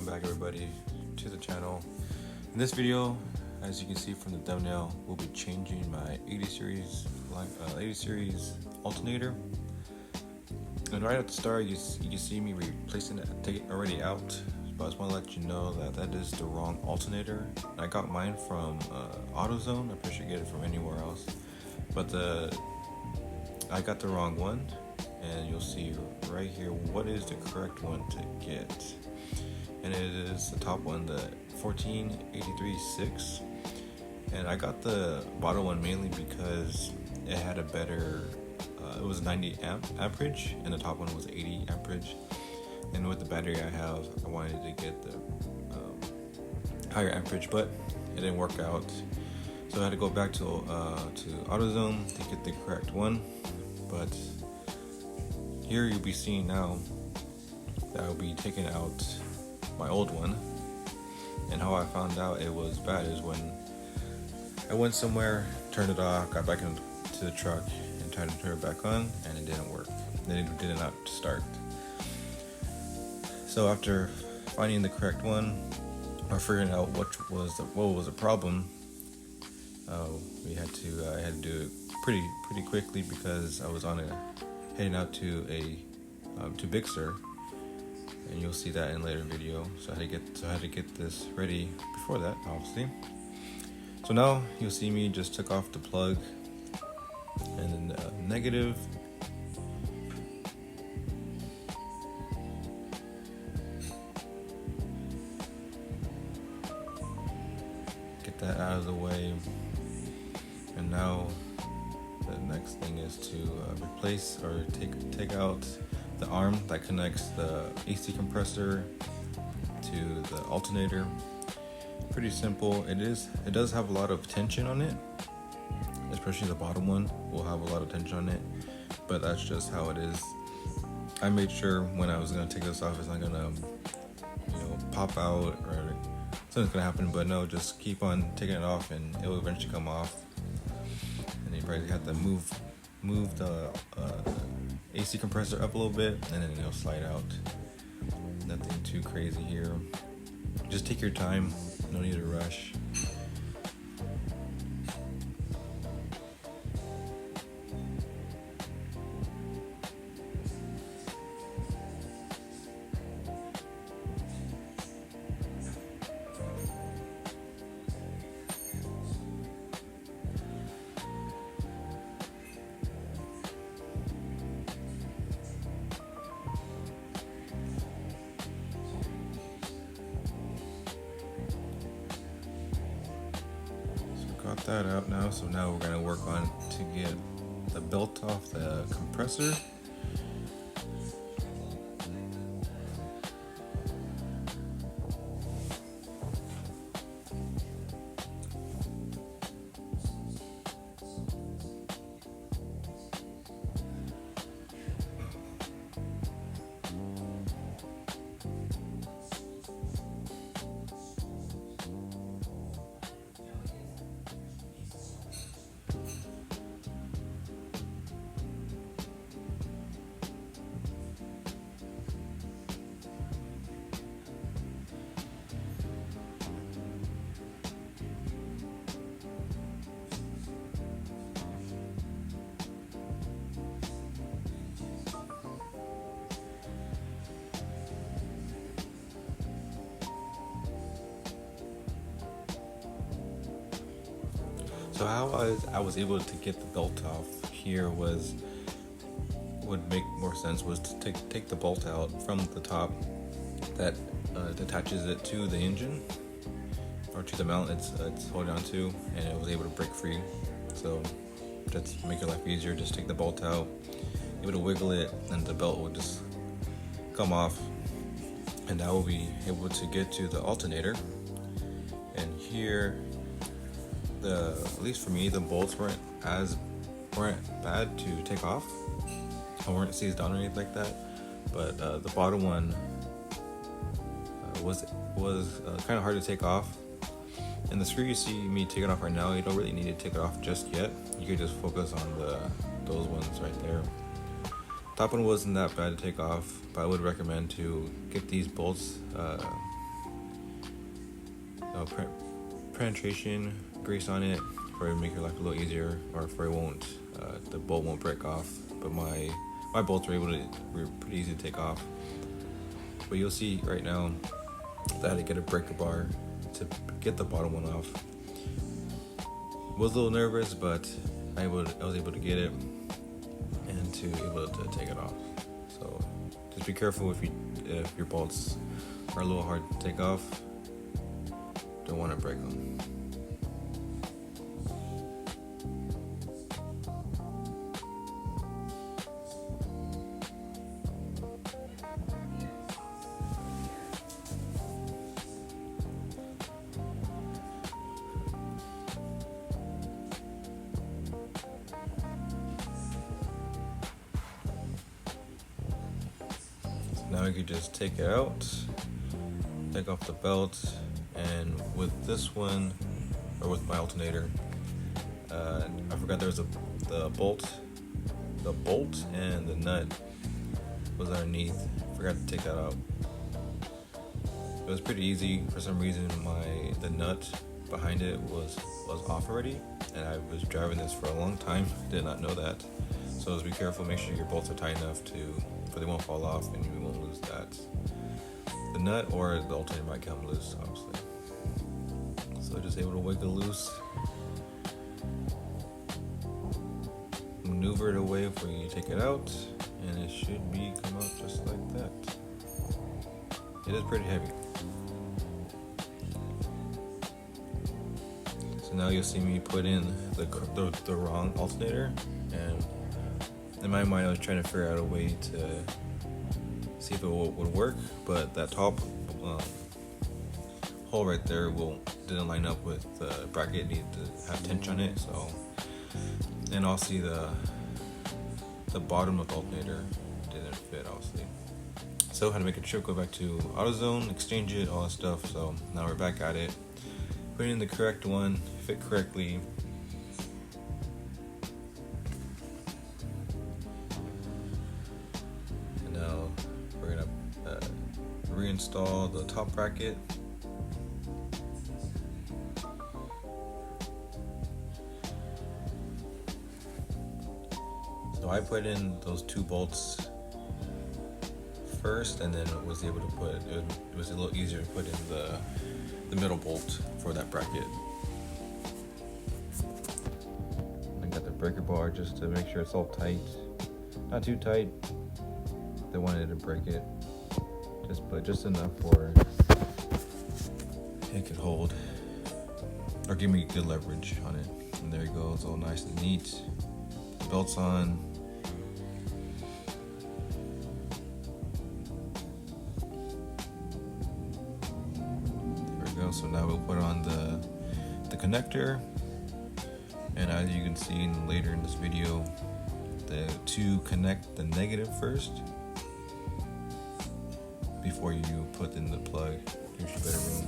welcome back everybody to the channel. In this video, as you can see from the thumbnail, we'll be changing my 80 series alternator. And right at the start, you can see me replacing it, take it already out. But I just want to let you know that that is the wrong alternator. I got mine from Autozone. I'm pretty sure you get it from anywhere else. But I got the wrong one, and you'll see right here what is the correct one to get. And it is the top one, the 14836. And I got the bottom one mainly because it had a better, it was 90 amperage, and the top one was 80 amperage. And with the battery I have, I wanted to get the higher amperage, but it didn't work out. So I had to go back to AutoZone to get the correct one. But here you'll be seeing now that I'll be taking out my old one. And how I found out it was bad is when I went somewhere, turned it off, got back into the truck and tried to turn it back on, and it didn't work. It did not start. So after finding the correct one, or figuring out what was the problem, I had to do it pretty quickly because I was heading out to Big Sur, and you'll see that in a later video. So I had to get this ready before that, obviously. So now you'll see me just took off the plug and then negative. Get that out of the way. And now the next thing is to replace or take out the arm that connects the AC compressor to the alternator. Pretty simple. It does have a lot of tension on it, especially the bottom one will have a lot of tension on it, but that's just how it is. I made sure when I was gonna take this off, it's not gonna pop out or something's gonna happen, but no, just keep on taking it off and it will eventually come off. And you probably have to move the AC compressor up a little bit, and then it'll slide out. Nothing too crazy here. Just take your time, no need to rush. Got that out now, so now we're going to work on to get the belt off the compressor. So how I was able to get the belt off here would make more sense was to take the bolt out from the top that attaches it to the engine or to the mount it's holding on to, and it was able to break free. So just to make your life easier, just take the bolt out, able to wiggle it, and the belt will just come off, and I will be able to get to the alternator. And here, at least for me, the bolts weren't bad to take off. I weren't seized on or anything like that, but the bottom one was kind of hard to take off. And the screw you see me taking off right now, you don't really need to take it off just yet. You can just focus on those ones right there. Top one wasn't that bad to take off, but I would recommend to get these bolts penetration grease on it for it to make your life a little easier, or for the bolt won't break off. But my bolts were pretty easy to take off. But you'll see right now that I had to get a breaker bar to get the bottom one off. Was a little nervous, but I was able to get it and to able to take it off. So just be careful if your bolts are a little hard to take off. Don't want to break them. Now you can just take it out, take off the belt, and with this one, or with my alternator, I forgot there was the bolt and the nut was underneath. Forgot to take that out. It was pretty easy. For some reason, the nut behind it was off already, and I was driving this for a long time. Did not know that. So just be careful. Make sure your bolts are tight enough for they won't fall off and you won't lose the nut, or the alternator might come loose, obviously. So just able to wiggle loose, maneuver it away before you take it out, and it should come out just like that. It is pretty heavy. So now you'll see me put in the wrong alternator, and in my mind I was trying to figure out a way to see if it would work, but that top hole right there didn't line up with the bracket. It needed to have tension on it. So, and also the bottom of the alternator didn't fit, obviously. So I had to make a trip, go back to Autozone, exchange it, all that stuff. So now we're back at it, putting in the correct one, fit correctly. And now we're gonna reinstall the top bracket. So I put in those 2 bolts first, and then it was a little easier to put in the middle bolt for that bracket. I got the breaker bar just to make sure it's all tight, not too tight. They wanted to break it, just enough for it could hold or give me good leverage on it. And there you go, it's all nice and neat. The belt's on. So now we'll put on the connector, and as you can see later in this video, to connect the negative first before you put in the plug. Gives you better room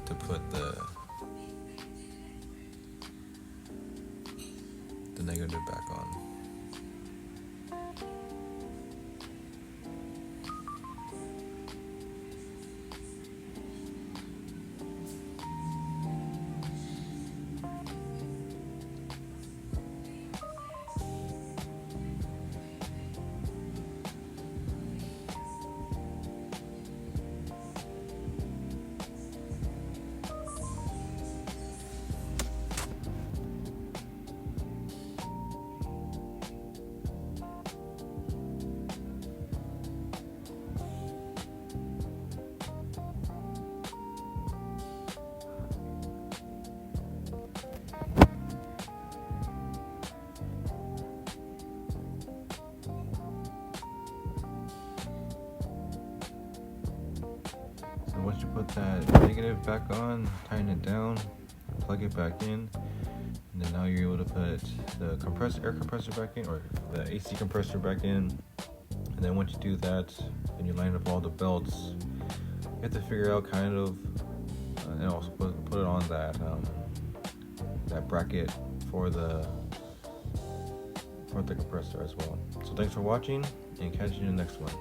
to put the negative back on. Once you put that negative back on, tighten it down, plug it back in, and then now you're able to put the air compressor back in, or the AC compressor back in. And then once you do that, and you line up all the belts, you have to figure out kind of, and also put it on that bracket for the compressor as well. So thanks for watching, and catch you in the next one.